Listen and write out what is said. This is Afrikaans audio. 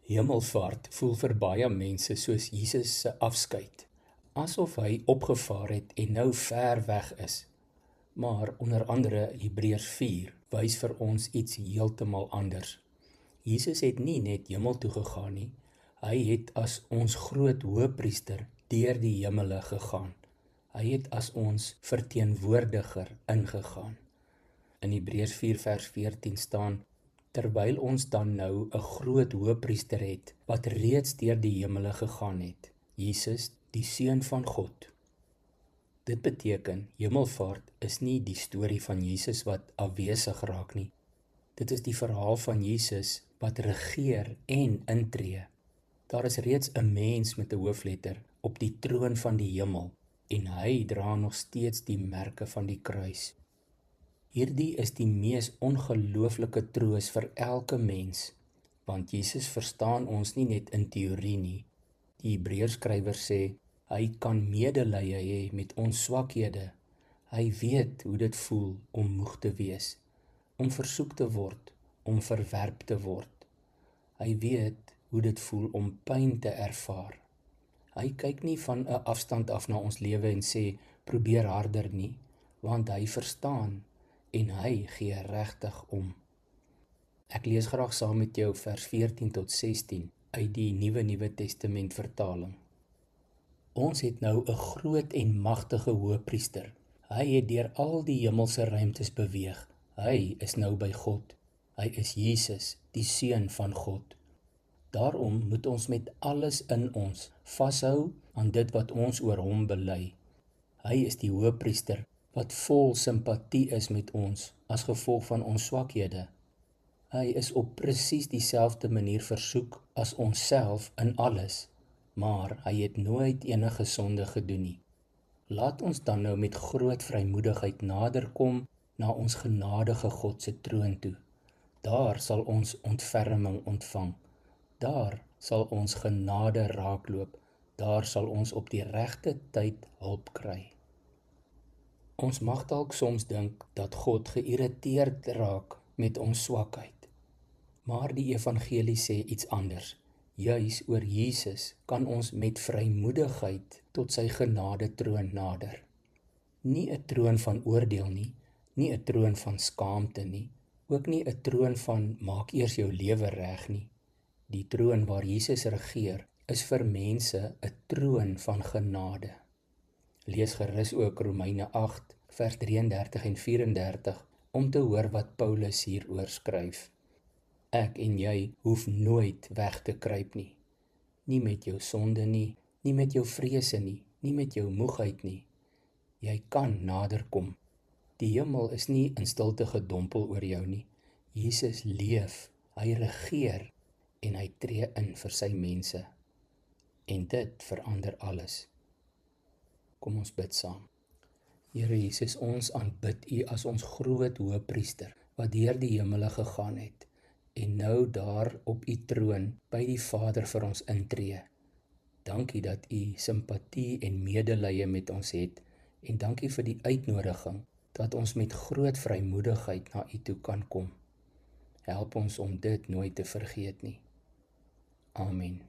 Hemelvaart voel vir baie mense soos Jesus se afskeid, asof hy opgevaar het en nou ver weg is. Maar onder andere Hebreërs 4 wys vir ons iets heeltemal anders. Jesus het nie net hemel toe gegaan nie, hy het as ons groot hoëpriester deur die hemele gegaan. Hy het as ons verteenwoordiger ingegaan. In Hebreërs 4 vers 14 staan: terwyl ons dan nou 'n groot hoëpriester het, wat reeds deur die hemele gegaan het, Jesus, die Seun van God. Dit beteken, hemelvaart is nie die storie van Jesus wat afwesig raak nie. Dit is die verhaal van Jesus wat regeer en intree. Daar is reeds 'n mens met 'n hoofletter op die troon van die hemel, en hy dra nog steeds die merke van die kruis. Hierdie is die mees ongelooflike troos vir elke mens, want Jesus verstaan ons nie net in teorie nie. Die Hebreërskrywer sê, hy kan medelee hê met ons swakhede. Hy weet hoe dit voel om moeg te wees, om versoek te word, om verwerp te word. Hy weet hoe dit voel om pyn te ervaar. Hy kyk nie van 'n afstand af na ons lewe en sê, probeer harder nie, want hy verstaan en hy gee regtig om. Ek lees graag saam met jou vers 14 tot 16 uit die Nuwe Testament vertaling. Ons het nou 'n groot en magtige hoëpriester. Hy het deur al die hemelse ruimtes beweeg. Hy is nou by God. Hy is Jesus, die Seun van God. Daarom moet ons met alles in ons vashou aan dit wat ons oor hom bely. Hy is die hoëpriester wat vol simpatie is met ons as gevolg van ons swakhede. Hy is op presies dieselfde manier versoek as onsself in alles, maar hy het nooit enige sonde gedoen nie. Laat ons dan nou met groot vrymoedigheid naderkom na ons genadige God se troon toe. Daar sal ons ontferming ontvang. Daar sal ons genade raakloop. Daar sal ons op die regte tyd hulp kry. Ons mag dalk soms dink dat God geïrriteerd raak met ons swakheid. Maar die evangelie sê iets anders. Juis oor Jesus kan ons met vrymoedigheid tot sy genade troon nader. Nie 'n troon van oordeel nie, nie 'n troon van skaamte nie, ook nie 'n troon van maak eers jou lewe reg nie. Die troon waar Jesus regeer is vir mense 'n troon van genade. Lees gerus ook Romeine 8 vers 33 en 34 om te hoor wat Paulus hieroor skryf. Ek en jy hoef nooit weg te kruip nie. Nie met jou sonde nie, nie met jou vrese nie, nie met jou moegheid nie. Jy kan naderkom. Die hemel is nie in stilte gedompel oor jou nie. Jesus leef, hy regeer en hy tree in vir sy mense. En dit verander alles. Kom ons bid saam. Here Jesus, ons aanbid U as ons groot hoëpriester wat deur die hemele gegaan het en nou daar op U troon by die Vader vir ons intree. Dankie dat U simpatie en medelee met ons het en dankie vir die uitnodiging dat ons met groot vrymoedigheid na U toe kan kom. Help ons om dit nooit te vergeet nie. Amen.